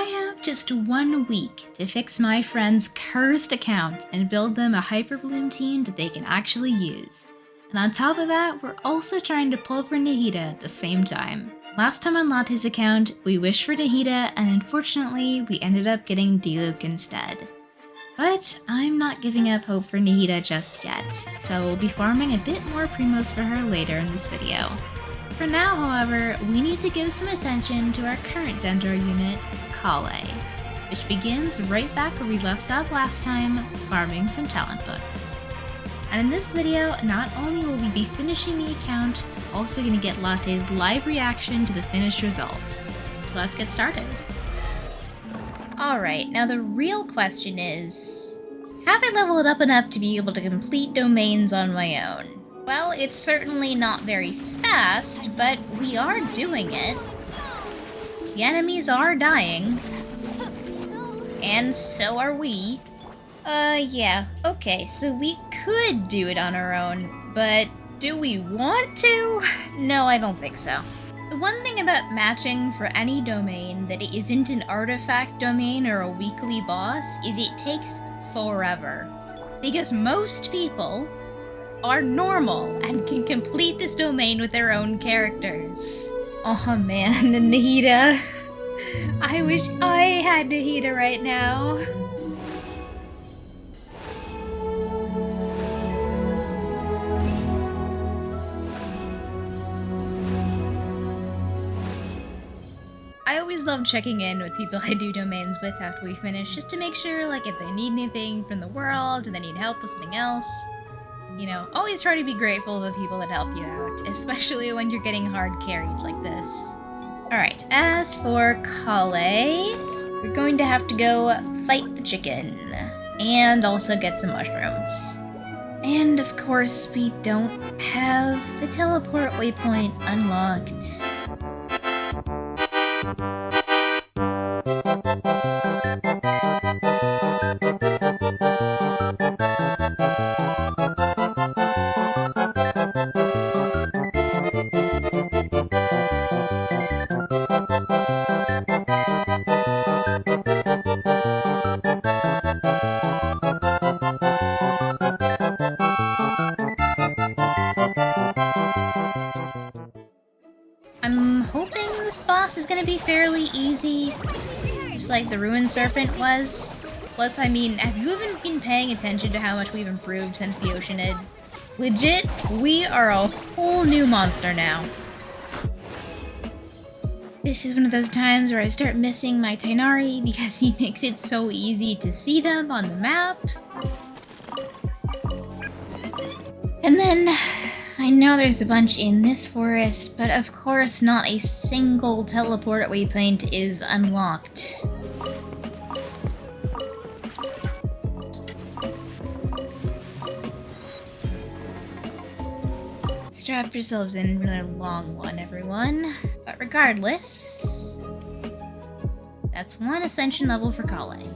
I have just 1 week to fix my friend's cursed account and build them a Hyperbloom team that they can actually use. And on top of that, we're also trying to pull for Nahida at the same time. Last time on Latte's account, we wished for Nahida, and unfortunately, we ended up getting Diluc instead. But I'm not giving up hope for Nahida just yet, so we'll be farming a bit more Primos for her later in this video. For now, however, we need to give some attention to our current Dendro unit, Latte, which begins right back where we left off last time, farming some talent books. And in this video, not only will we be finishing the account, we're also going to get Latte's live reaction to the finished result. So let's get started. Alright, now the real question is, have I leveled up enough to be able to complete domains on my own? Well, it's certainly not very fast, but we are doing it. The enemies are dying. And so are we. Yeah, okay, so we could do it on our own, but do we want to? No, I don't think so. The one thing about matching for any domain that isn't an artifact domain or a weekly boss is it takes forever. Because most people are normal and can complete this domain with their own characters. Oh man, Nahida. I wish I had Nahida right now. I always love checking in with people I do domains with after we finish, just to make sure, like, if they need anything from the world, or they need help with something else. You know, always try to be grateful to the people that help you out, especially when you're getting hard carried like this. Alright, as for Latte, we're going to have to go fight the chicken, and also get some mushrooms. And of course, we don't have the teleport waypoint unlocked. I'm hoping this boss is gonna be fairly easy, just like the Ruined Serpent was. Plus, I mean, have you even been paying attention to how much we've improved since the Oceanid? Legit, we are a whole new monster now. This is one of those times where I start missing my Tighnari because he makes it so easy to see them on the map. And then, I know there's a bunch in this forest, but of course not a single teleport waypoint is unlocked. Strap yourselves in for another long one, everyone. But regardless, that's one ascension level for Latte.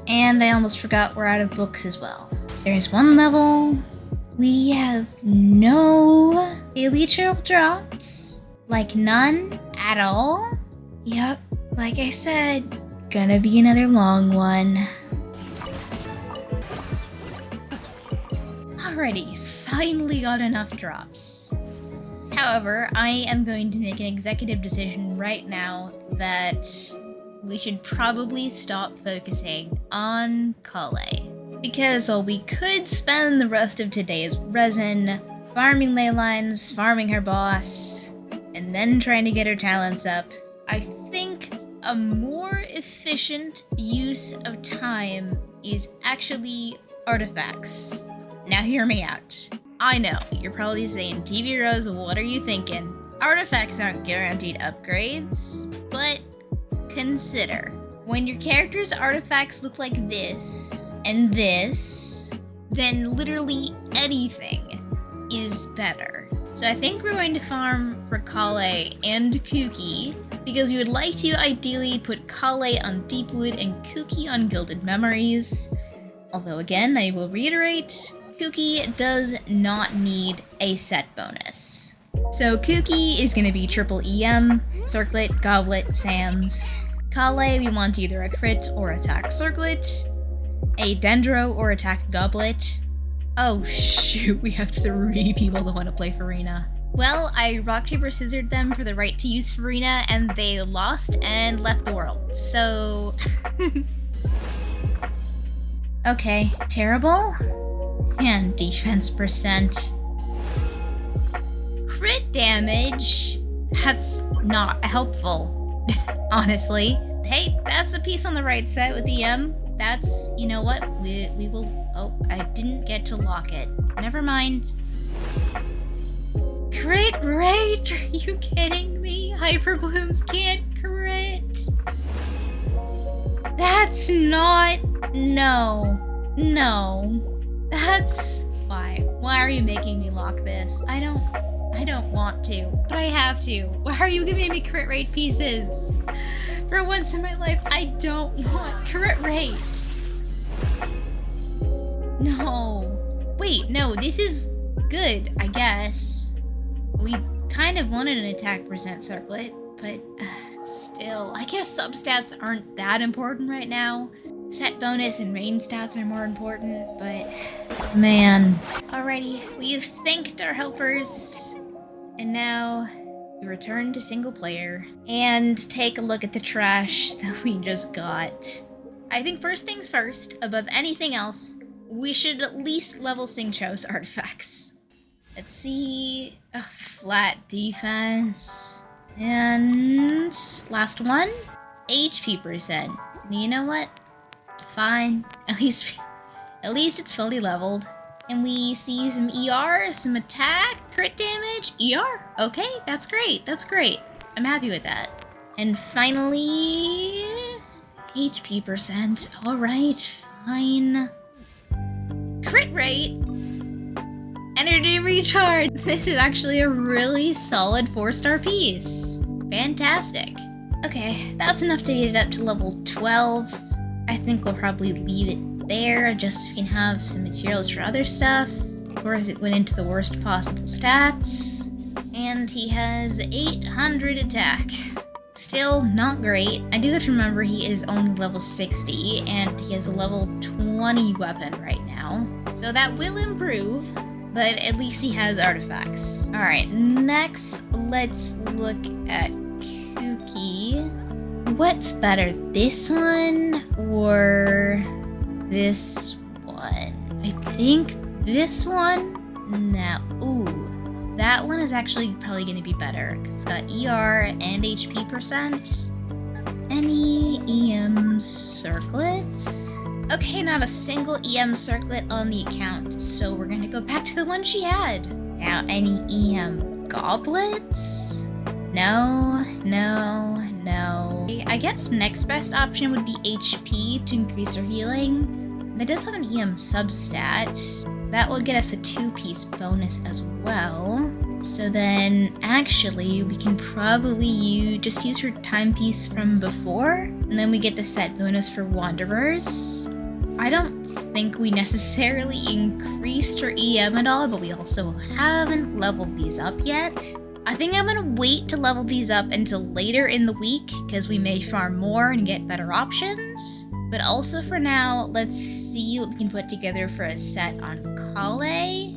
And I almost forgot we're out of books as well. There's one level. We have no elytral drops. Like none at all. Yep, like I said, gonna be another long one. Alrighty, finally got enough drops. However, I am going to make an executive decision right now that we should probably stop focusing on Latte. Because while we could spend the rest of today's resin farming ley lines, farming her boss, and then trying to get her talents up, I think a more efficient use of time is actually artifacts. Now hear me out. I know, you're probably saying, TV Rose, what are you thinking? Artifacts aren't guaranteed upgrades, but consider. When your character's artifacts look like this, and this, then literally anything is better. So I think we're going to farm for Latte and Kuki, because we would like to ideally put Latte on Deepwood and Kuki on Gilded Memories. Although again, I will reiterate, Kuki does not need a set bonus. So Kuki is going to be triple EM, Circlet, Goblet, Sands. Kale, we want either a crit or attack circlet, a Dendro or attack goblet. Oh shoot, we have 3 people that want to play Farina. Well, I rock, paper, scissored them for the right to use Farina, and they lost and left the world, so... Okay, terrible. And defense percent. Crit damage? That's not helpful, honestly. Hey, that's a piece on the right set with EM. That's, you know what, we will... Oh, I didn't get to lock it. Never mind. Crit rate? Are you kidding me? Hyperblooms can't crit. That's not... No. That's... Why? Why are you making me lock this? I don't want to, but I have to. Why are you giving me crit rate pieces? For once in my life, I don't want crit rate. No. Wait, no, this is good, I guess. We kind of wanted an attack percent circlet, but still, I guess substats aren't that important right now. Set bonus and main stats are more important, but man. Alrighty, we've thanked our helpers, and now we return to single player and take a look at the trash that we just got. I think first things first, above anything else, we should at least level Xingqiu's artifacts. Let's see. Flat defense. And last one, HP percent. You know what? Fine. At least it's fully leveled. And we see some ER, some attack, crit damage, ER. Okay, that's great. That's great. I'm happy with that. And finally, HP percent. All right, fine. Crit rate. Energy recharge. This is actually a really solid 4-star piece. Fantastic. Okay, that's enough to get it up to level 12. I think we'll probably leave it there just so we can have some materials for other stuff. Of course, it went into the worst possible stats. And he has 800 attack. Still not great. I do have to remember he is only level 60 and he has a level 20 weapon right now. So that will improve, but at least he has artifacts. All right, next let's look at Kuki. What's better, this one or this one? I think this one? No, ooh, that one is actually probably gonna be better because it's got ER and HP percent. Any EM circlets? Okay, not a single EM circlet on the account, so we're gonna go back to the one she had. Now, any EM goblets? No. I guess next best option would be HP to increase her healing. That does have an EM substat. That will get us the 2-piece bonus as well. So then, actually, we can probably just use her timepiece from before, and then we get the set bonus for Wanderers. I don't think we necessarily increased her EM at all, but we also haven't leveled these up yet. I think I'm gonna wait to level these up until later in the week, because we may farm more and get better options. But also for now, let's see what we can put together for a set on Kale.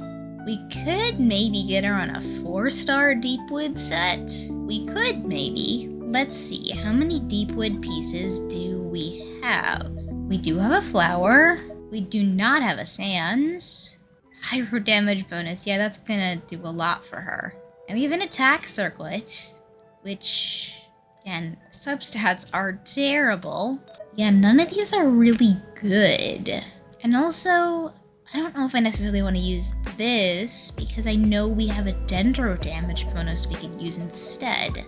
We could maybe get her on a 4-star Deepwood set. We could maybe. Let's see, how many Deepwood pieces do we have? We do have a flower. We do not have a Sans. Hyper damage bonus, yeah, that's gonna do a lot for her. And we have an attack circlet, which, again, substats are terrible. Yeah, none of these are really good. And also, I don't know if I necessarily want to use this, because I know we have a Dendro damage bonus we can use instead.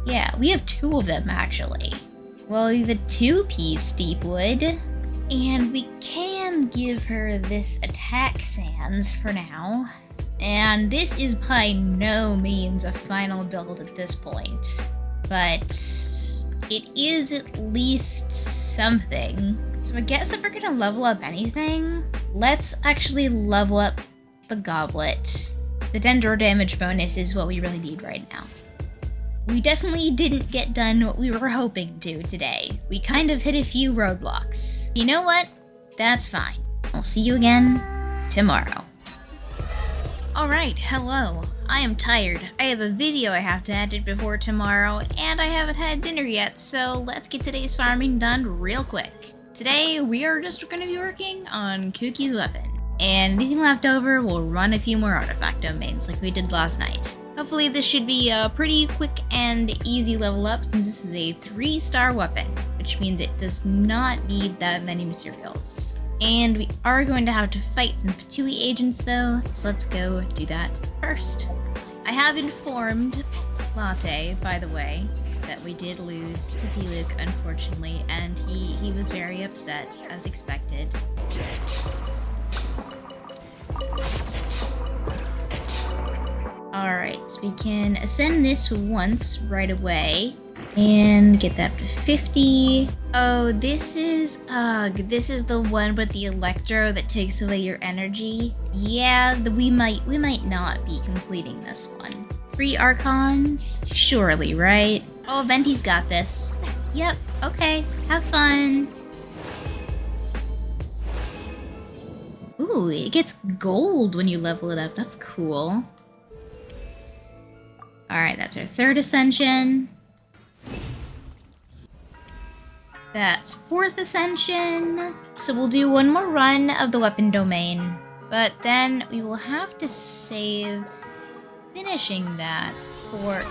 Yeah, we have 2 of them, actually. Well, we have a 2-piece Deepwood, and we can give her this attack Sans for now. And this is by no means a final build at this point, but it is at least something. So I guess if we're gonna level up anything, let's actually level up the goblet. The Dendro damage bonus is what we really need right now. we definitely didn't get done what we were hoping to today. We kind of hit a few roadblocks. You know what? That's fine. I'll see you again tomorrow. Alright, hello. I am tired. I have a video I have to edit before tomorrow, and I haven't had dinner yet, so let's get today's farming done real quick. Today, we are just going to be working on Kuki's weapon, and anything left over, we'll run a few more artifact domains like we did last night. Hopefully this should be a pretty quick and easy level up since this is a 3-star weapon, which means it does not need that many materials. And we are going to have to fight some Fatui agents though, so let's go do that first. I have informed Latte, by the way, that we did lose to Diluc, unfortunately, and he was very upset, as expected. Alright, so we can ascend this once right away and get that up to 50. Oh, this is the one with the electro that takes away your energy. Yeah, we might not be completing this one. 3 Archons? Surely, right? Oh, Venti's got this. Yep, okay, have fun. Ooh, it gets gold when you level it up. That's cool. Alright, that's our 3rd ascension. That's 4th ascension. So we'll do one more run of the weapon domain, but then we will have to save finishing that for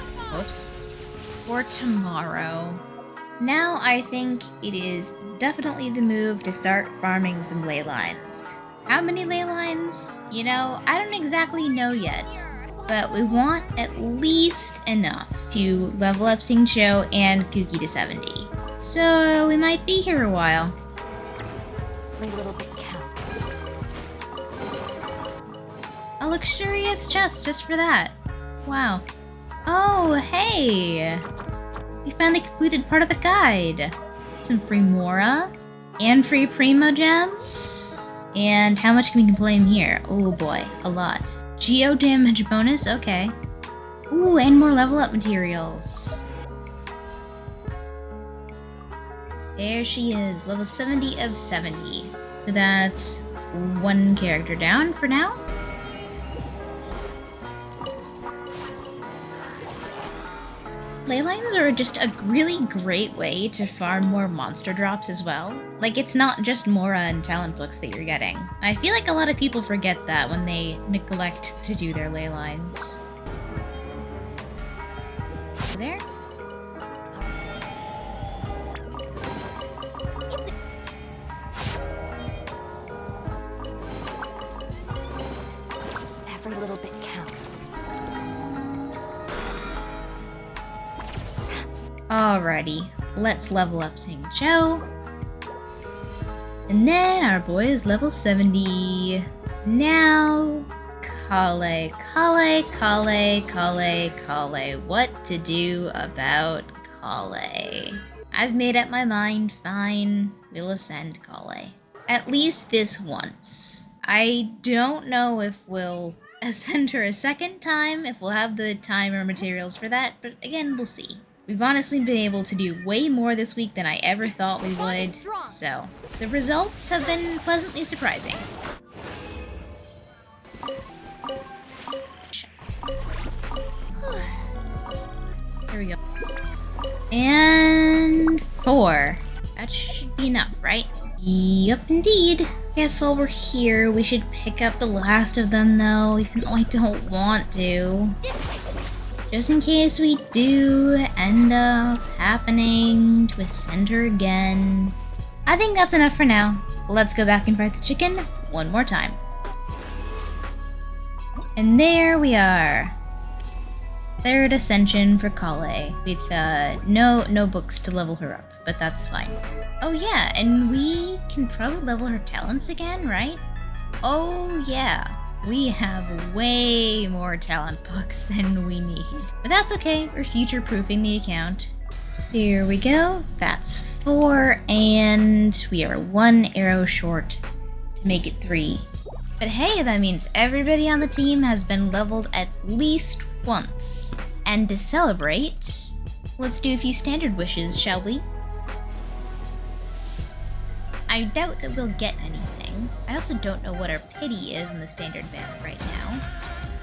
tomorrow. Now I think it is definitely the move to start farming some ley lines. How many ley lines? You know, I don't exactly know yet, but we want at least enough to level up Xingqiu and Kuki to 70. So we might be here a while. A luxurious chest just for that. Wow. Oh, hey! We finally completed part of the guide. Some free Mora and free Primo gems. And how much can we claim here? Oh boy, a lot. Geo damage bonus, okay. Ooh, and more level up materials. There she is, level 70 of 70. So that's 1 character down for now. Ley lines are just a really great way to farm more monster drops as well. Like, it's not just Mora and talent books that you're getting. I feel like a lot of people forget that when they neglect to do their ley lines. There. Every little bit counts. Alrighty, let's level up Xingqiu. And then our boy is level 70. Now, Kale. What to do about Kale? I've made up my mind, fine. We'll ascend Kale. At least this once. I don't know if we'll ascend her a second time, if we'll have the time or materials for that, but again, we'll see. We've honestly been able to do way more this week than I ever thought we would, so the results have been pleasantly surprising. Here we go. And 4. That should be enough, right? Yup, indeed. Guess while we're here, we should pick up the last of them, though, even though I don't want to. Just in case we do end up happening to ascend her again. I think that's enough for now. Let's go back and fight the chicken one more time. And there we are. 3rd ascension for Kale, with no books to level her up, but that's fine. Oh yeah, and we can probably level her talents again, right? Oh yeah. We have way more talent books than we need. But that's okay, we're future-proofing the account. Here we go, that's 4, and we are 1 arrow short to make it 3. But hey, that means everybody on the team has been leveled at least once. And to celebrate, let's do a few standard wishes, shall we? I doubt that we'll get anything. I also don't know what our pity is in the standard banner right now.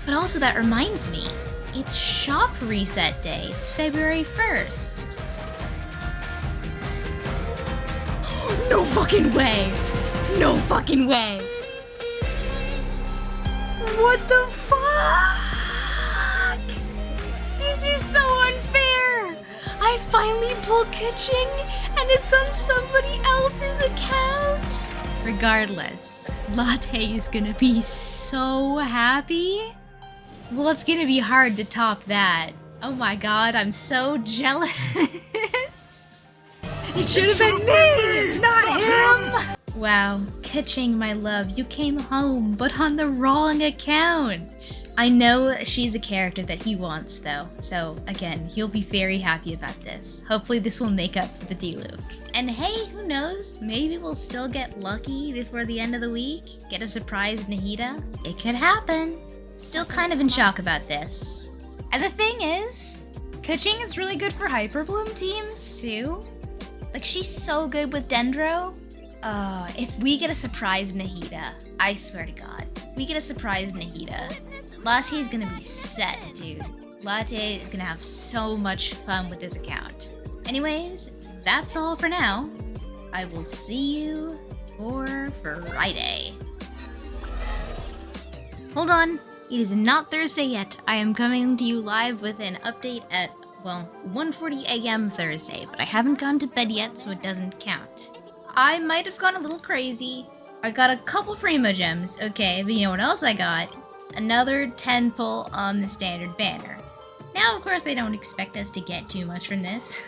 But also that reminds me, it's shop reset day. It's February 1st. No fucking way! No fucking way! What the fuck? This is so unfair! I finally pulled Kitching and it's on somebody else's account! Regardless, Latte is gonna be so happy. Well, it's gonna be hard to top that. Oh my god, I'm so jealous. It should have been me, not him! Wow, Kitching, my love, you came home, but on the wrong account. I know she's a character that he wants, though, so again, he'll be very happy about this. Hopefully this will make up for the Diluc. And hey, who knows, maybe we'll still get lucky before the end of the week? Get a surprise Nahida? It could happen. Still kind of in shock about this. And the thing is, Kitching is really good for Hyperbloom teams, too. Like, she's so good with Dendro. If we get a surprise Nahida, I swear to God, if we get a surprise Nahida, Latte is gonna be set, dude. Latte is gonna have so much fun with this account. Anyways, that's all for now. I will see you for Friday. Hold on, it is not Thursday yet. I am coming to you live with an update at, well, 1:40 a.m. Thursday, but I haven't gone to bed yet, so it doesn't count. I might have gone a little crazy. I got a couple Primo Gems, okay, but you know what else I got? Another 10 pull on the standard banner. Now, of course, I don't expect us to get too much from this.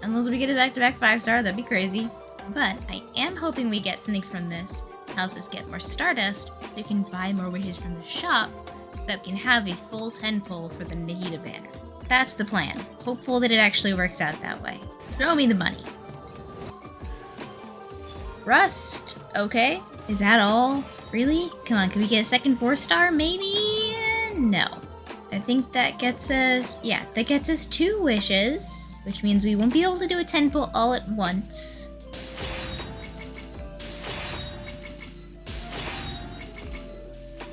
Unless we get a back-to-back 5-star, that'd be crazy. But I am hoping we get something from this that helps us get more Stardust, so we can buy more wishes from the shop, so that we can have a full 10 pull for the Nahida banner. That's the plan. Hopeful that it actually works out that way. Throw me the money. Rust, okay. Is that all? Really? Come on, can we get a second 4-star? Maybe? No. I think that gets us, yeah, that gets us 2 wishes, which means we won't be able to do a 10 pull all at once.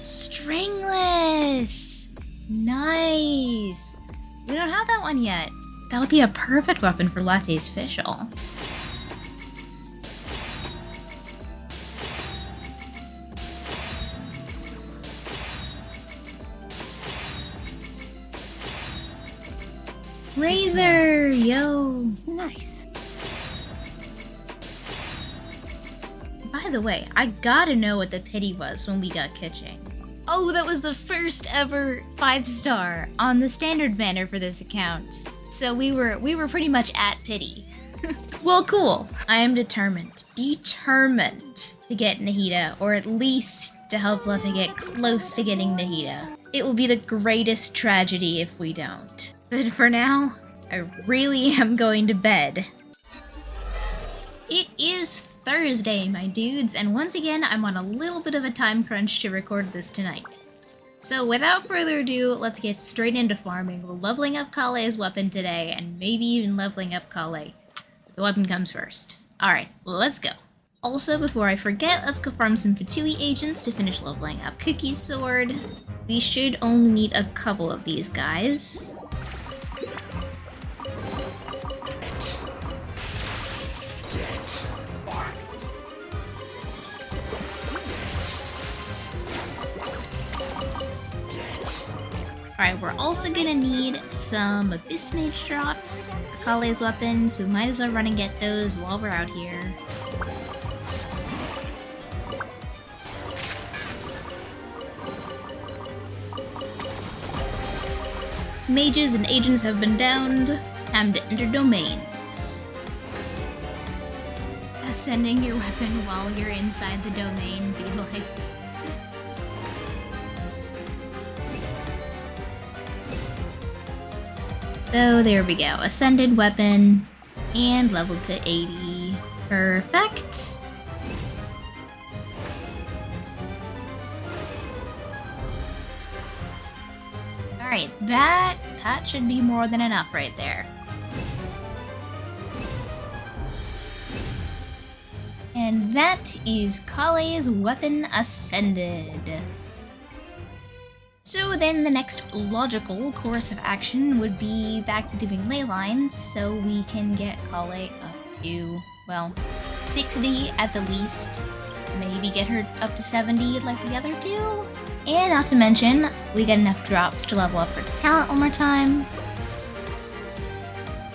Stringless! Nice! We don't have that one yet. That would be a perfect weapon for Latte's Fischl. Razor! Yo! Nice. By the way, I gotta know what the pity was when we got Kitching. Oh, that was the first ever 5-star on the standard banner for this account. So we were pretty much at pity. Well, cool. I am determined to get Nahida, or at least to help Latte get close to getting Nahida. It will be the greatest tragedy if we don't. But for now, I really am going to bed. It is Thursday, my dudes, and once again, I'm on a little bit of a time crunch to record this tonight. So without further ado, let's get straight into farming. We're leveling up Kale's weapon today, and maybe even leveling up Kale. The weapon comes first. Alright, let's go. Also, before I forget, let's go farm some Fatui agents to finish leveling up Cookie's sword. We should only need a couple of these guys. Alright, we're also gonna need some Abyss Mage drops for Kale's weapons. We might as well run and get those while we're out here. Mages and agents have been downed. Time to enter domains. Ascending your weapon while you're inside the domain, be like... So there we go. Ascended weapon and leveled to 80. Perfect. Alright, that That should be more than enough right there. And that is Kale's weapon ascended. So then the next logical course of action would be back to doing ley lines, so we can get Kale up to, well, 60 at the least. Maybe get her up to 70 like the other two. And not to mention, we get enough drops to level up her talent one more time.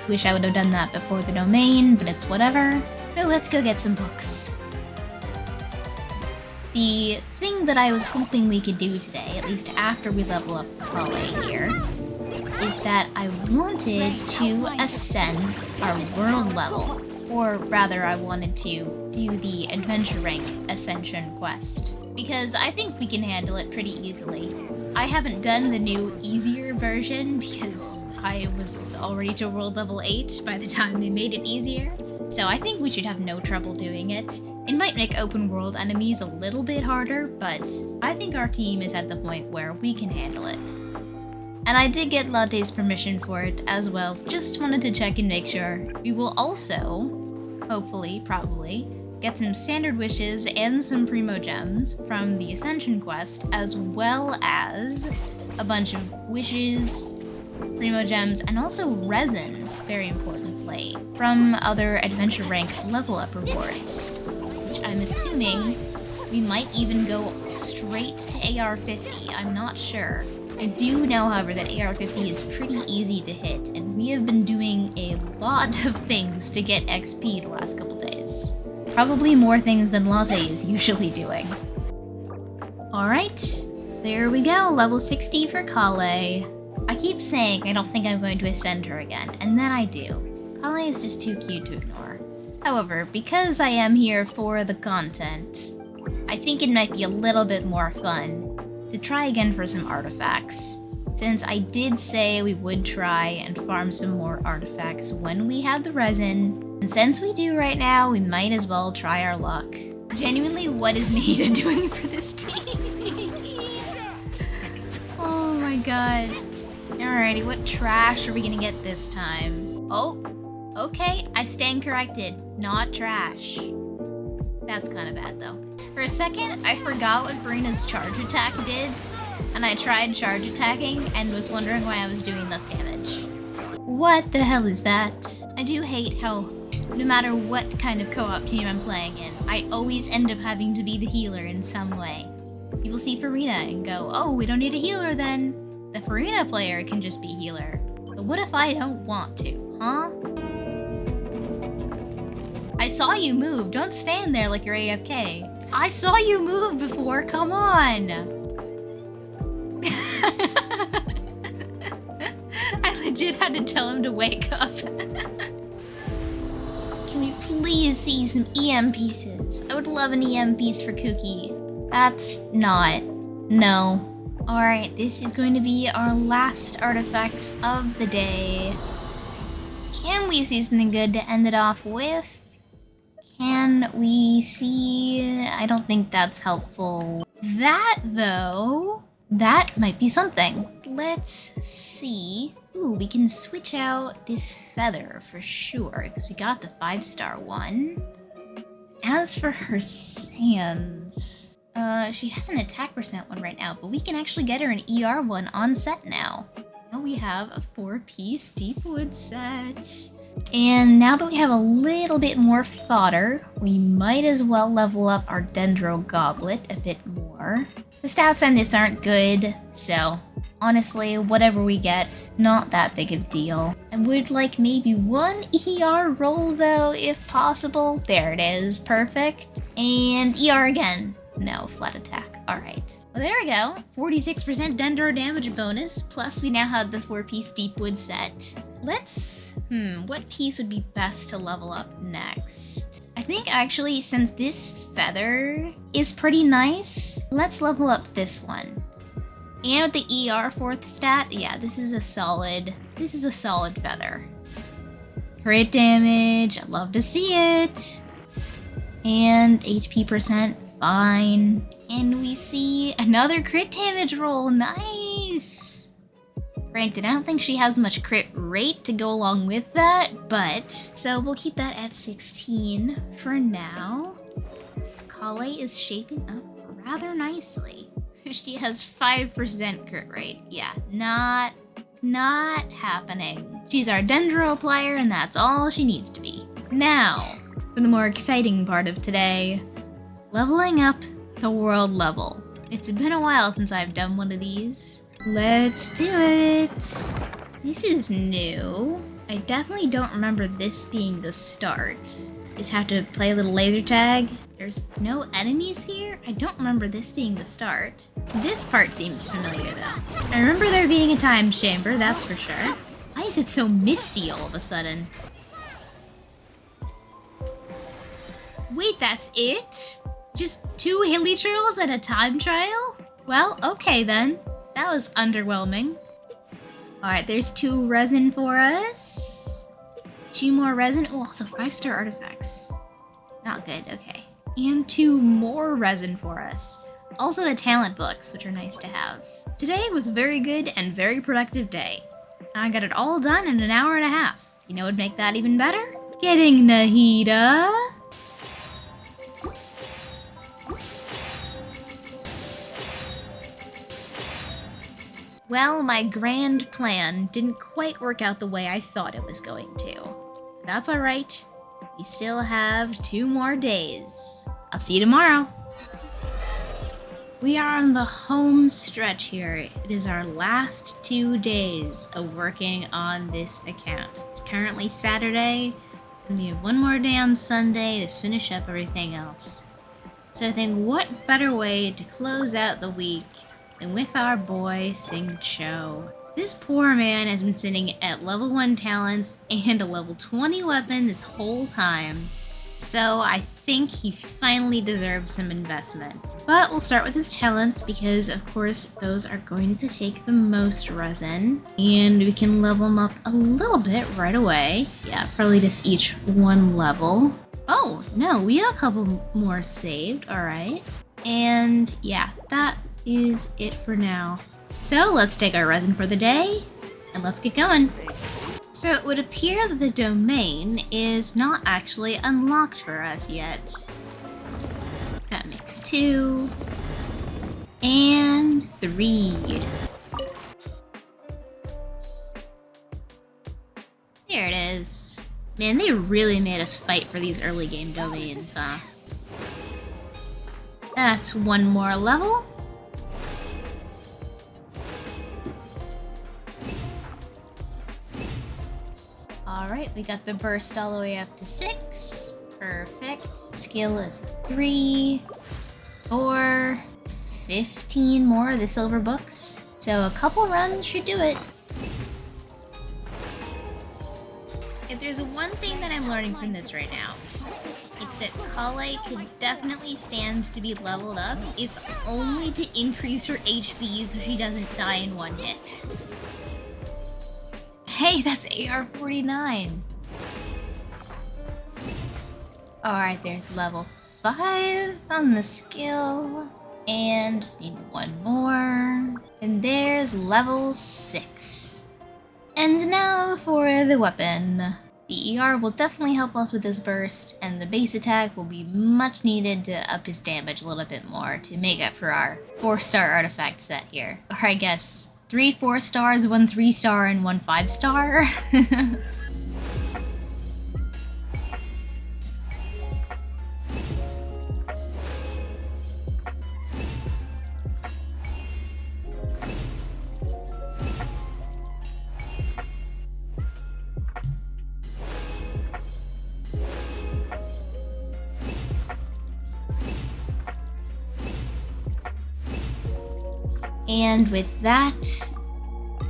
Wish I would have done that before the domain, but it's whatever. So let's go get some books. The thing that I was hoping we could do today, at least after we level up Kale here, is that I wanted to ascend our world level. Or rather, I wanted to do the adventure rank ascension quest. Because I think we can handle it pretty easily. I haven't done the new easier version because I was already to world level 8 by the time they made it easier. So I think we should have no trouble doing it. It might make open world enemies a little bit harder, but I think our team is at the point where we can handle it. And I did get Latte's permission for it as well, just wanted to check and make sure. We will also, hopefully, probably, get some standard wishes and some primo gems from the Ascension quest, as well as a bunch of wishes, primo gems, and also resin, very importantly, from other adventure rank level up rewards, which I'm assuming we might even go straight to AR-50, I'm not sure. I do know, however, that AR-50 is pretty easy to hit, and we have been doing a lot of things to get XP the last couple days. Probably more things than Latte is usually doing. Alright, there we go, level 60 for Kale. I keep saying I don't think I'm going to ascend her again, and then I do. Kale is just too cute to ignore. However, because I am here for the content, I think it might be a little bit more fun to try again for some artifacts, since I did say we would try and farm some more artifacts when we have the resin, and since we do right now, we might as well try our luck. Genuinely, what is Nahida doing for this team? Oh my god. Alrighty, what trash are we gonna get this time? Oh, okay, I stand corrected. Not trash. That's kind of bad though. For a second, I forgot what Farina's charge attack did, and I tried charge attacking and was wondering why I was doing less damage. What the hell is that? I do hate how no matter what kind of co-op team I'm playing in, I always end up having to be the healer in some way. People see Farina and go, oh, we don't need a healer then. The Farina player can just be healer. But what if I don't want to, huh? I saw you move. Don't stand there like you're AFK. I saw you move before. Come on. I legit had to tell him to wake up. Can we please see some EM pieces? I would love an EM piece for Cookie. That's not. No. Alright, this is going to be our last artifacts of the day. Can we see something good to end it off with? Can we see... I don't think that's helpful. That, though, that might be something. Let's see. Ooh, we can switch out this feather for sure, because we got the 5-star one. As for her sands... she has an attack percent one right now, but we can actually get her an ER one on set now. Now we have a 4-piece deep wood set. And now that we have a little bit more fodder, we might as well level up our Dendro Goblet a bit more. The stats on this aren't good, so honestly, whatever we get, not that big of a deal. I would like maybe one ER roll though, if possible. There it is, perfect. And ER again. No, flat attack. Alright. Well, there we go. 46% Dendro damage bonus, plus we now have the 4-piece deep wood set. Let's... what piece would be best to level up next? I think actually, since this feather is pretty nice, let's level up this one. And with the ER 4th stat, yeah, this is a solid feather. Crit damage, I'd love to see it. And HP percent, fine. And we see another crit damage roll, nice! Granted, I don't think she has much crit rate to go along with that, but... So we'll keep that at 16 for now. Kale is shaping up rather nicely. She has 5% crit rate. Yeah, not happening. She's our Dendro player, and that's all she needs to be. Now, for the more exciting part of today, leveling up the world level. It's been a while since I've done one of these. Let's do it. This is new. I definitely don't remember this being the start. Just have to play a little laser tag. There's no enemies here? I don't remember this being the start. This part seems familiar though. I remember there being a time chamber, that's for sure. Why is it so misty all of a sudden? Wait, that's it? Just 2 hilly trolls and a time trial? Well, okay then. That was underwhelming. Alright, there's 2 resin for us. 2 more resin. Oh, also 5-star artifacts. Not good, okay. And 2 more resin for us. Also the talent books, which are nice to have. Today was a very good and very productive day. I got it all done in an hour and a half. You know what would make that even better? Getting Nahida. Well, my grand plan didn't quite work out the way I thought it was going to. That's alright. We still have 2 more days. I'll see you tomorrow. We are on the home stretch here. It is our last 2 days of working on this account. It's currently Saturday, and we have 1 more day on Sunday to finish up everything else. So I think what better way to close out the week than with our boy Xingqiu. This poor man has been sitting at level 1 talents and a level 20 weapon this whole time. So I think he finally deserves some investment. But we'll start with his talents because of course those are going to take the most resin. And we can level him up a little bit right away. Yeah, probably just each 1 level. Oh, no, we have a couple more saved, alright. And yeah, that is it for now. So let's take our resin for the day and let's get going. So it would appear that the domain is not actually unlocked for us yet. That makes 2 and 3. There it is. Man, they really made us fight for these early game domains, huh? That's 1 more level. Alright, we got the burst all the way up to 6. Perfect. Skill is 3, 4, 15 more of the silver books. So a couple runs should do it. If there's one thing that I'm learning from this right now, it's that Kale could definitely stand to be leveled up, if only to increase her HP so she doesn't die in 1 hit. Hey, that's AR-49. Alright, there's level 5 on the skill. And just need 1 more. And there's level 6. And now for the weapon. The ER will definitely help us with this burst, and the base attack will be much needed to up his damage a little bit more to make up for our 4-star artifact set here. Or I guess 3 4-stars, 1 3-star, and 1 5-star. And with that,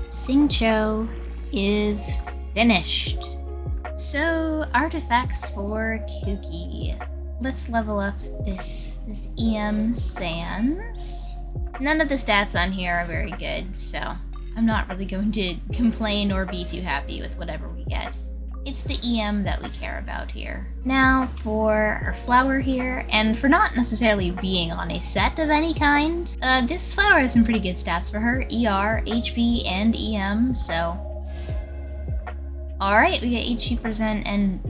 Xingqiu is finished. So, artifacts for Kuki. Let's level up this EM Sans. None of the stats on here are very good, so I'm not really going to complain or be too happy with whatever we get. It's the EM that we care about here. Now for our flower here, and for not necessarily being on a set of any kind, this flower has some pretty good stats for her. ER, HP, and EM, so... Alright, we get HP percent and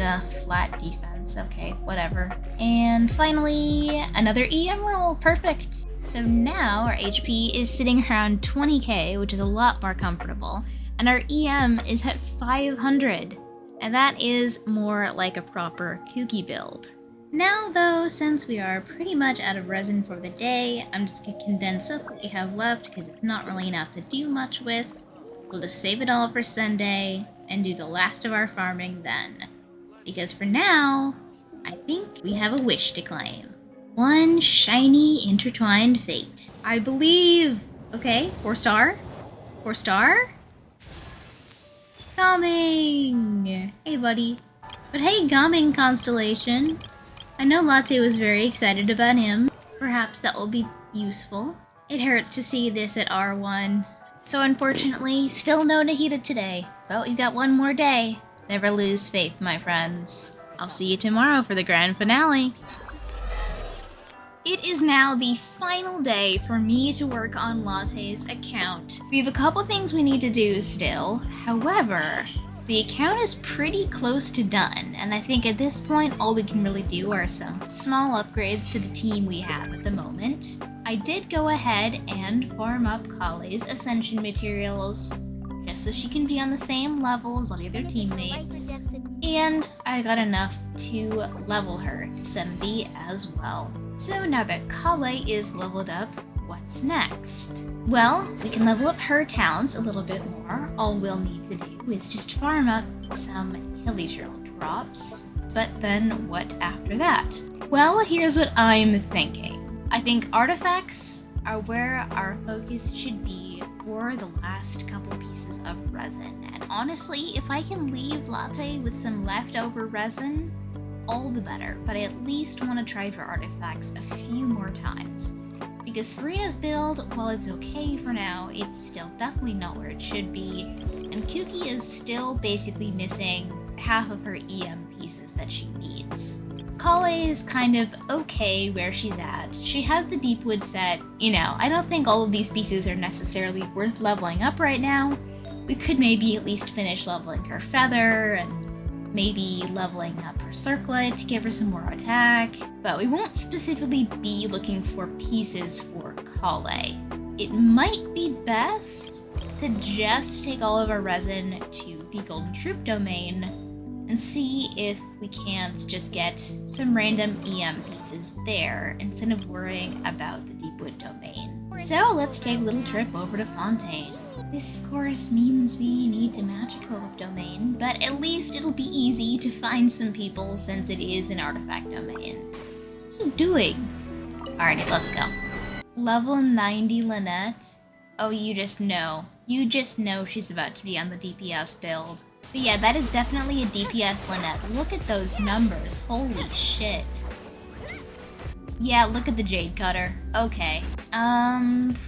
flat defense. Okay, whatever. And finally, another EM roll. Perfect! So now our HP is sitting around 20k, which is a lot more comfortable, and our EM is at 500. And that is more like a proper kooky build. Now though, since we are pretty much out of resin for the day, I'm just gonna condense up what we have left because it's not really enough to do much with. We'll just save it all for Sunday and do the last of our farming then. Because for now, I think we have a wish to claim. One shiny intertwined fate. I believe. Okay, 4-star. 4-star? Gaming! Hey, buddy. But hey, Gaming Constellation. I know Latte was very excited about him. Perhaps that will be useful. It hurts to see this at R1. So unfortunately, still no Nahida today. But we've got one more day. Never lose faith, my friends. I'll see you tomorrow for the grand finale. It is now the final day for me to work on Latte's account. We have a couple things we need to do still. However, the account is pretty close to done, and I think at this point all we can really do are some small upgrades to the team we have at the moment. I did go ahead and farm up Kale's Ascension materials, just so she can be on the same level as all the other teammates. And I got enough to level her to 70 as well. So now that Kale is leveled up, what's next? Well, we can level up her talents a little bit more. All we'll need to do is just farm up some Hilly drops. But then what after that? Well, here's what I'm thinking. I think artifacts are where our focus should be for the last couple pieces of resin. And honestly, if I can leave Latte with some leftover resin, all the better, but I at least want to try for artifacts a few more times. Because Farina's build, while it's okay for now, it's still definitely not where it should be, and Kuki is still basically missing half of her EM pieces that she needs. Kale is kind of okay where she's at. She has the Deepwood set. You know, I don't think all of these pieces are necessarily worth leveling up right now. We could maybe at least finish leveling her feather and maybe leveling up her circlet to give her some more attack, but we won't specifically be looking for pieces for Kale. It might be best to just take all of our resin to the Golden Troop domain and see if we can't just get some random EM pieces there instead of worrying about the Deepwood domain. So let's take a little trip over to Fontaine. This, of course, means we need to match a co-op domain, but at least it'll be easy to find some people since it is an artifact domain. What are you doing? Alrighty, let's go. Level 90 Lynette. Oh, you just know. You just know she's about to be on the DPS build. But yeah, that is definitely a DPS Lynette. Look at those numbers. Holy shit. Yeah, look at the Jade Cutter. Okay.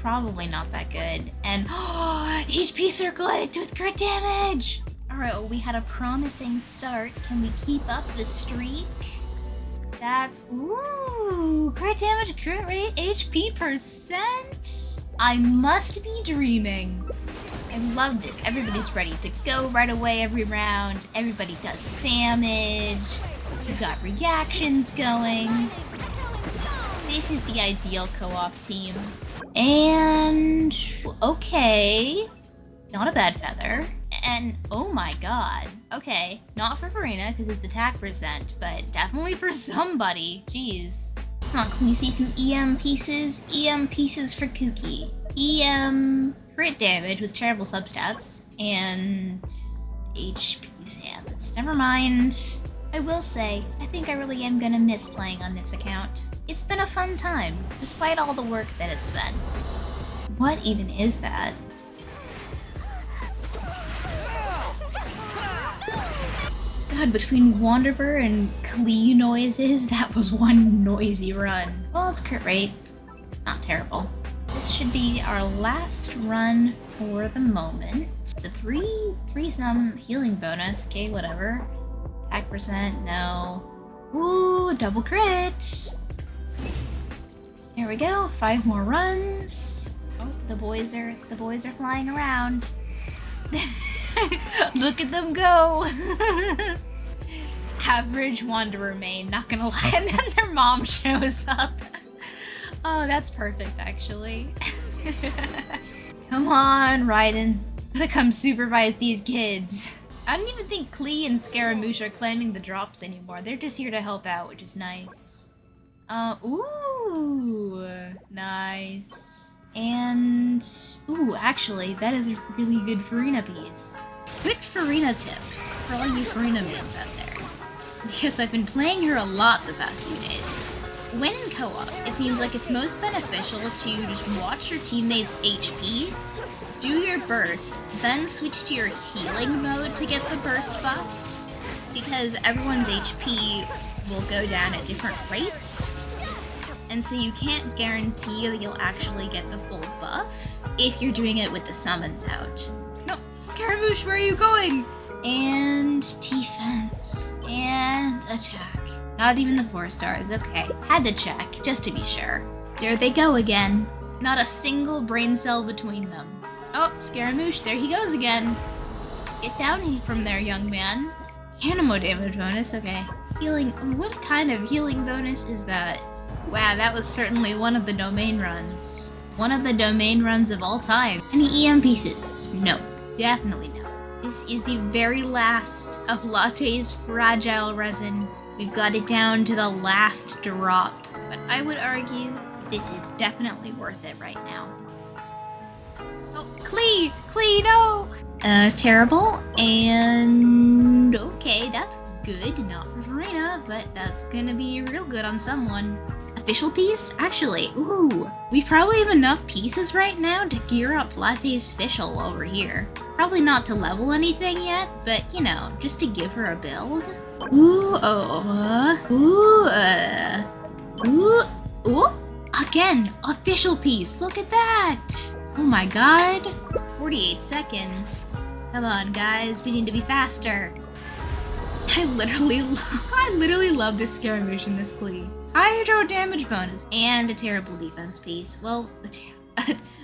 Probably not that good. And HP Circlet with crit damage! Alright, well, we had a promising start. Can we keep up the streak? That's, ooh, crit damage, crit rate, HP percent? I must be dreaming. I love this. Everybody's ready to go right away every round. Everybody does damage. We've got reactions going. This is the ideal co-op team. And okay, not a bad feather. And oh my god. Okay, not for Farina because it's attack percent, but definitely for somebody. Jeez. Come on, can we see some EM pieces? EM pieces for Kuki. EM crit damage with terrible substats. And HP sands. Never mind. I will say, I think I really am gonna miss playing on this account. It's been a fun time, despite all the work that it's been. What even is that? God, between Wanderer and Klee noises, that was one noisy run. Well, it's crit rate. Not terrible. This should be our last run for the moment. It's a 3-some healing bonus, okay, whatever. Attack percent, no. Ooh, double crit. Here we go, 5 more runs. Oh, the boys are flying around. Look at them go. Average Wanderer main, not gonna lie, and then their mom shows up. Oh, that's perfect, actually. Come on, Raiden. Gotta come supervise these kids. I don't even think Klee and Scaramouche are claiming the drops anymore. They're just here to help out, which is nice. Ooh, nice. And, ooh, actually, that is a really good Farina piece. Quick Farina tip for all you Farina mains out there. Because I've been playing her a lot the past few days. When in co-op, it seems like it's most beneficial to just watch your teammates' HP, do your burst, then switch to your healing mode to get the burst buffs, because everyone's HP will go down at different rates, and so you can't guarantee that you'll actually get the full buff if you're doing it with the summons out. No, Scaramouche, where are you going? And defense, and attack. Not even the 4 stars, okay. Had to check, just to be sure. There they go again. Not a single brain cell between them. Oh, Scaramouche, there he goes again. Get down from there, young man. Animo damage bonus, okay. Healing, what kind of healing bonus is that? Wow, that was certainly one of the domain runs. One of the domain runs of all time. Any EM pieces? No, definitely no. This is the very last of Latte's fragile resin. We've got it down to the last drop, but I would argue this is definitely worth it right now. Oh, Klee, no! Terrible, and okay, that's good. Not for Farina, but that's gonna be real good on someone. Official piece? Actually, ooh, we probably have enough pieces right now to gear up Latte's official while we're here. Probably not to level anything yet, but you know, just to give her a build. Ooh, again, official piece, look at that! Oh my god, 48 seconds. Come on guys, we need to be faster. I literally love this Scaramouche and this Klee. Hydro damage bonus, and a terrible defense piece. Well,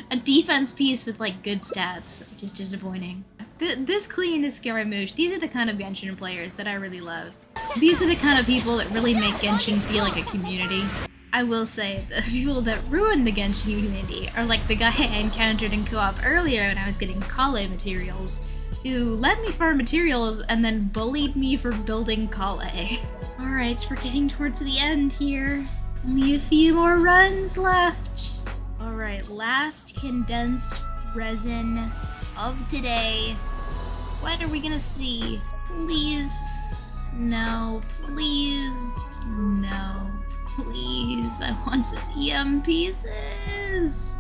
a defense piece with like good stats, which is disappointing. This Klee and this Scaramouche, these are the kind of Genshin players that I really love. These are the kind of people that really make Genshin feel like a community. I will say, the people that ruin the Genshin community are like the guy I encountered in co-op earlier when I was getting Kale materials, who let me farm materials and then bullied me for building Kale. Alright, we're getting towards the end here. Only a few more runs left. Alright, last condensed resin of today. What are we gonna see? Please, no, please, no, please. I want some EM pieces.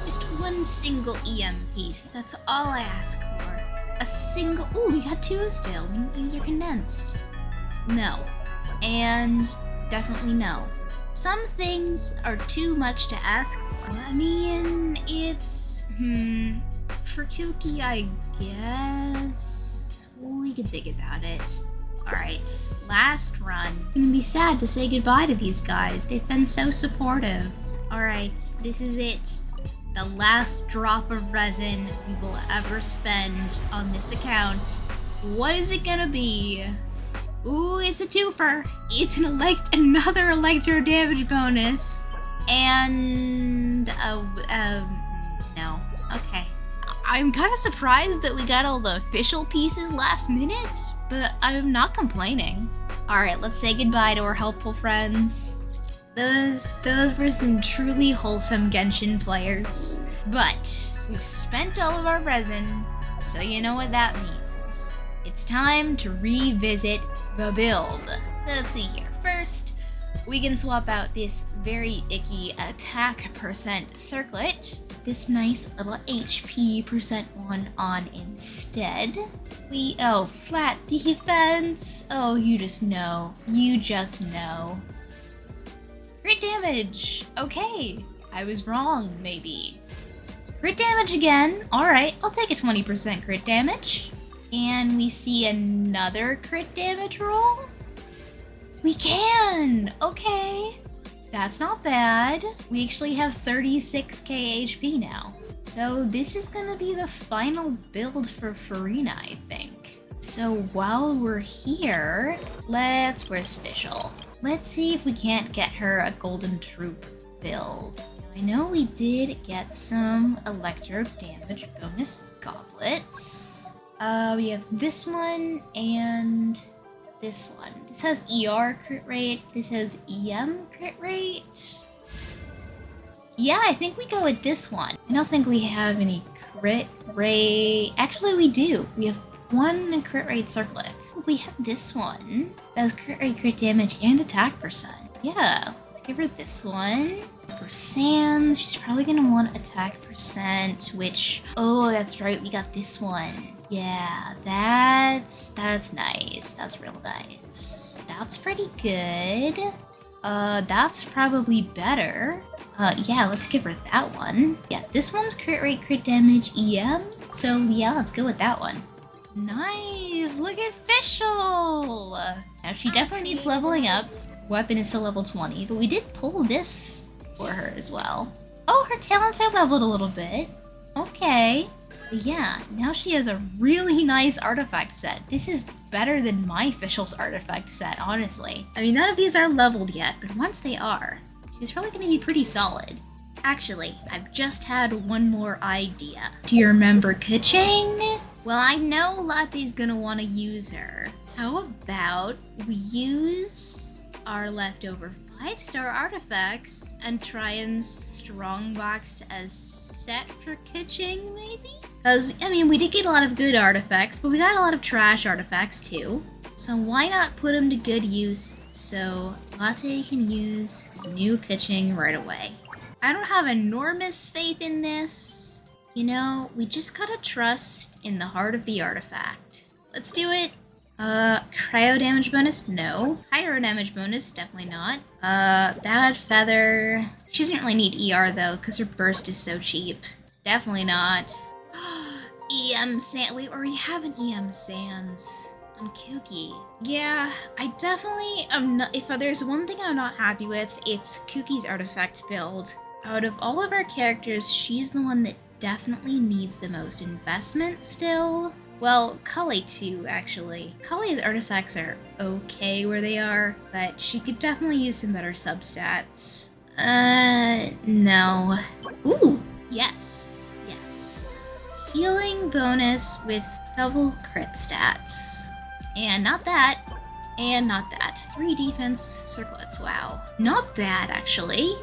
Just one single EM piece, that's all I ask for. A single, ooh, we got 2 still. We didn't use our condensed. No, and definitely no. Some things are too much to ask for. I mean, it's, for Kuki, I guess we could think about it. Alright, last run. It's gonna be sad to say goodbye to these guys. They've been so supportive. Alright, this is it. The last drop of resin we will ever spend on this account. What is it gonna be? Ooh, it's a twofer. It's another electro damage bonus. And, no. Okay. I'm kind of surprised that we got all the official pieces last minute, but I'm not complaining. Alright, let's say goodbye to our helpful friends. Those were some truly wholesome Genshin players. But we've spent all of our resin, so you know what that means. It's time to revisit the build. So let's see here. First, we can swap out this very icky attack percent circlet, this nice little HP percent one on instead. Oh, flat defense. Oh, you just know. You just know. Crit damage. Okay, I was wrong, maybe. Crit damage again. Alright, I'll take a 20% crit damage. And we see another crit damage roll? We can! Okay. That's not bad. We actually have 36k HP now. So this is gonna be the final build for Farina, I think. So while we're here, where's Fischl? Let's see if we can't get her a Golden Troop build. I know we did get some electro damage bonus goblets. We have this one and this one. This has ER crit rate, this has EM crit rate. Yeah, I think we go with this one. I don't think we have any crit rate. Actually, we do. We have one crit rate circlet. We have this one. That has crit rate, crit damage, and attack percent. Yeah, let's give her this one. For Sans, she's probably gonna want attack percent, which, oh, that's right, we got this one. Yeah, that's nice. That's real nice. That's pretty good. That's probably better. Yeah, let's give her that one. Yeah, this one's crit rate, crit damage, EM. So yeah, let's go with that one. Nice, look at Fischl. Now she definitely needs leveling up. Weapon is still level 20, but we did pull this for her as well. Oh, her talents are leveled a little bit. Okay. But yeah, now she has a really nice artifact set. This is better than my Fischl's artifact set, honestly. I mean, none of these are leveled yet, but once they are, she's probably gonna be pretty solid. Actually, I've just had one more idea. Do you remember Keqing? Well, I know Latte's gonna want to use her. How about we use our leftover 5-star artifacts and try and strongbox as set for Keqing, maybe? Because, I mean, we did get a lot of good artifacts, but we got a lot of trash artifacts too. So why not put them to good use so Latte can use his new Keqing right away? I don't have enormous faith in this. You know, we just gotta trust in the heart of the artifact. Let's do it. Cryo damage bonus? No. Pyro damage bonus? Definitely not. Bad feather. She doesn't really need ER though, because her burst is so cheap. Definitely not. EM Sans. We already have an EM Sans on Kuki. Yeah, I definitely am not. If there's one thing I'm not happy with, it's Kuki's artifact build. Out of all of our characters, she's the one that definitely needs the most investment still. Well, Kale too, actually. Kale's artifacts are okay where they are, but she could definitely use some better substats. No. Ooh, yes. Yes. Healing bonus with double crit stats. And not that. And not that. 3 defense circlets, wow. Not bad, actually.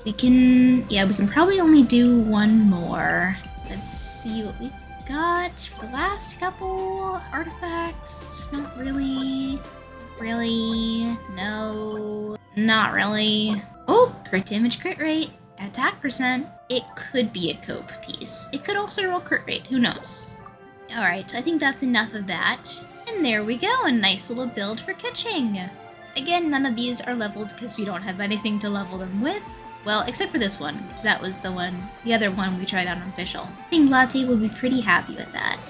We can probably only do one more. Let's see what we got for the last couple artifacts. Not really. No. Not really. Oh, crit damage, crit rate, attack percent. It could be a cope piece. It could also roll crit rate, who knows? Alright, I think that's enough of that. And there we go, a nice little build for Keqing. Again, none of these are leveled because we don't have anything to level them with. Well, except for this one, because that was the other one we tried out on Fischl. I think Latte will be pretty happy with that.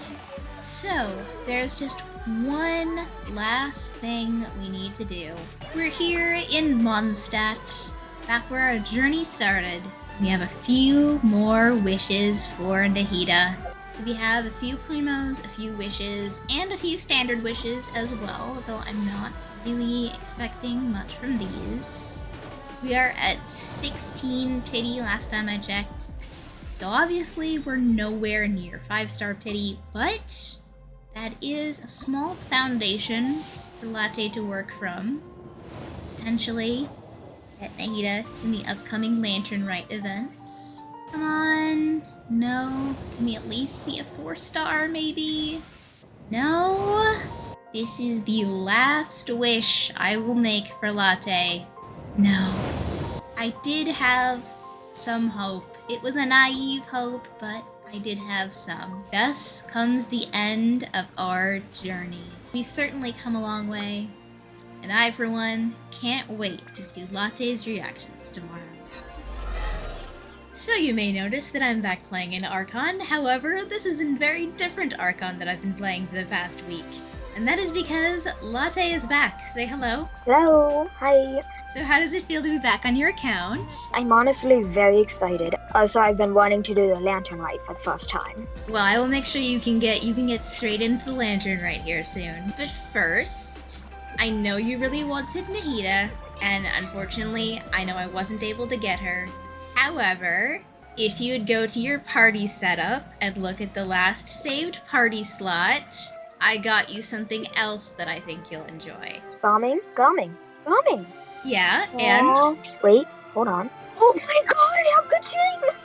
So, there's just one last thing we need to do. We're here in Mondstadt, back where our journey started. We have a few more wishes for Nahida. So we have a few primos, a few wishes, and a few standard wishes as well, although I'm not really expecting much from these. We are at 16 pity last time I checked. So obviously we're nowhere near 5-star pity, but that is a small foundation for Latte to work from. Potentially at Nahida in the upcoming Lantern Rite events. Come on. No. Can we at least see a 4-star maybe? No. This is the last wish I will make for Latte. No. I did have some hope. It was a naive hope, but I did have some. Thus comes the end of our journey. We've certainly come a long way, and I, for one, can't wait to see Latte's reactions tomorrow. So you may notice that I'm back playing in Archon, however, this is a very different Archon that I've been playing for the past week. And that is because Latte is back. Say hello. Hello, hi. So how does it feel to be back on your account? I'm honestly very excited. Also, I've been wanting to do the lantern rite for the first time. Well, I will make sure you can get straight into the lantern right here soon. But first, I know you really wanted Nahida, and unfortunately, I know I wasn't able to get her. However, if you'd go to your party setup and look at the last saved party slot, I got you something else that I think you'll enjoy. Bombing. Yeah, and? Wait, hold on. Oh my god, I have Genshin!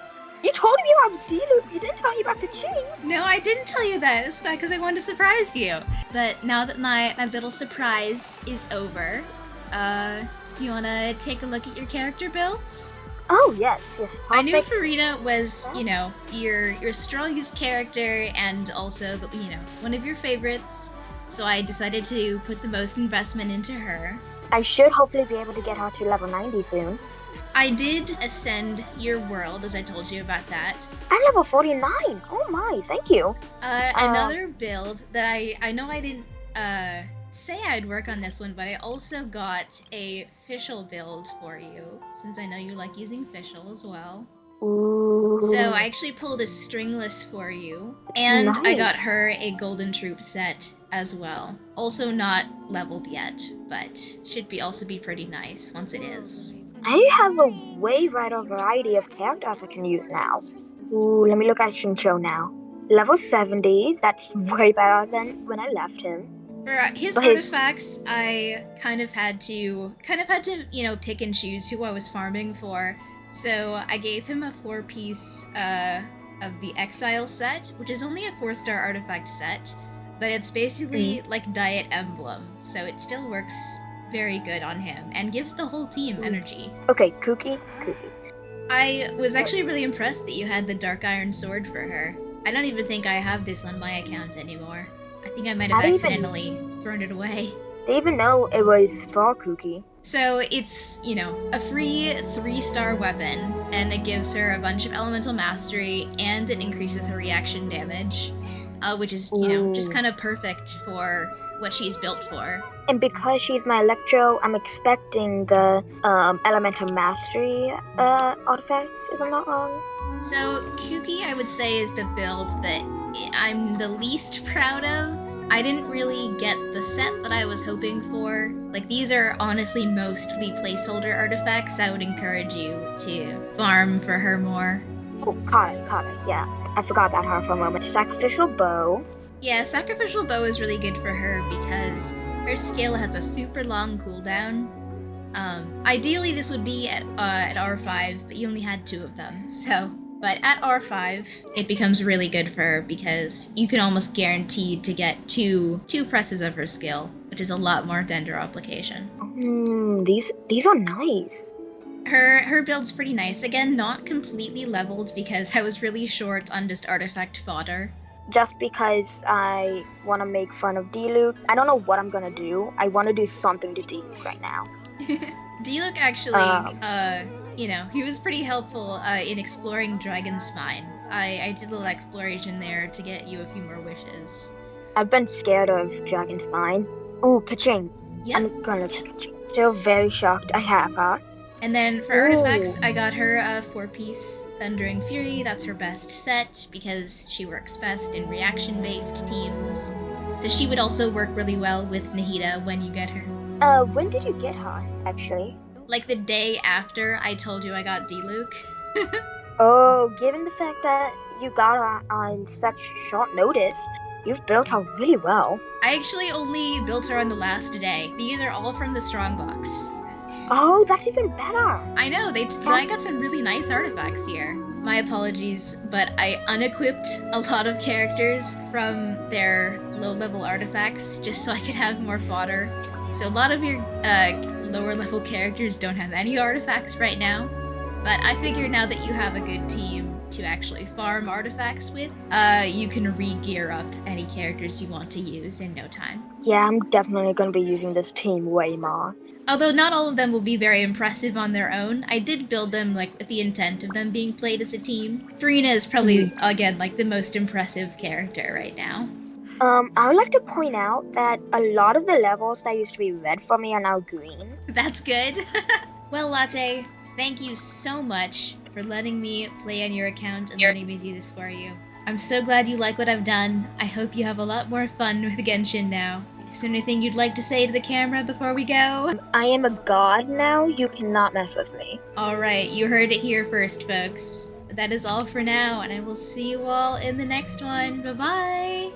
You told me about Diluc, you didn't tell me about Genshin! No, I didn't tell you that. It's because I wanted to surprise you. But now that my little surprise is over, you wanna take a look at your character builds? Oh, yes. Perfect. I knew Farina was, your strongest character and also, one of your favorites. So I decided to put the most investment into her. I should hopefully be able to get her to level 90 soon. I did ascend your world, as I told you about that. I'm level 49! Oh my, thank you. Another build that I know I didn't, say I'd work on this one, but I also got a fischl build for you, since I know you like using fischl as well. Ooh. So I actually pulled a stringless for you, and nice. I got her a golden troop set as well. Also not leveled yet, but should also be pretty nice once it is. I have a way wider variety of characters I can use now. Ooh, let me look at Shincho now. Level 70, that's way better than when I left him. For his artifacts, I kind of had to, pick and choose who I was farming for. So I gave him a 4-piece of the Exile set, which is only a 4-star artifact set, but it's basically like Diet Emblem, so it still works very good on him and gives the whole team energy. Okay, Kooky. I was actually really impressed that you had the Dark Iron Sword for her. I don't even think I have this on my account anymore. I think I might have accidentally thrown it away. They even know it was for Kooky. So it's, a free 3-star weapon, and it gives her a bunch of elemental mastery, and it increases her reaction damage, which is, just kind of perfect for what she's built for. And because she's my Electro, I'm expecting the elemental mastery artifacts, if I'm not wrong. So Kooky, I would say, is the build that I'm the least proud of. I didn't really get the set that I was hoping for. Like, these are honestly mostly placeholder artifacts. I would encourage you to farm for her more. Oh, caught it, yeah. I forgot about her for a moment. Sacrificial Bow. Yeah, Sacrificial Bow is really good for her because her skill has a super long cooldown. Ideally this would be at R5, but you only had 2 of them, so... But at R5, it becomes really good for her because you can almost guarantee to get two presses of her skill, which is a lot more Dendro application. These are nice. Her build's pretty nice. Again, not completely leveled because I was really short on just artifact fodder. Just because I want to make fun of Diluc. I don't know what I'm gonna do. I want to do something to Diluc right now. Diluc actually, he was pretty helpful in exploring Dragon's Spine. I did a little exploration there to get you a few more wishes. I've been scared of Dragon's Spine. Ooh, ka-ching. Yep. I'm gonna ka-ching. Still very shocked I have her. And then for artifacts, I got her a 4-piece Thundering Fury. That's her best set because she works best in reaction-based teams. So she would also work really well with Nahida when you get her. When did you get her, actually? Like the day after I told you I got Diluc. Oh, given the fact that you got her on such short notice, you've built her really well. I actually only built her on the last day. These are all from the Strongbox. Oh, that's even better. I know, I got some really nice artifacts here. My apologies, but I unequipped a lot of characters from their low-level artifacts just so I could have more fodder. So a lot of your lower-level characters don't have any artifacts right now, but I figure now that you have a good team to actually farm artifacts with, you can re-gear up any characters you want to use in no time. Yeah, I'm definitely gonna be using this team way more. Although not all of them will be very impressive on their own, I did build them like with the intent of them being played as a team. Farina is probably, again, like the most impressive character right now. I would like to point out that a lot of the levels that used to be red for me are now green. That's good. Well, Latte, thank you so much for letting me play on your account and letting me do this for you. I'm so glad you like what I've done. I hope you have a lot more fun with Genshin now. Is there anything you'd like to say to the camera before we go? I am a god now, you cannot mess with me. Alright, you heard it here first, folks. But that is all for now, and I will see you all in the next one. Bye-bye!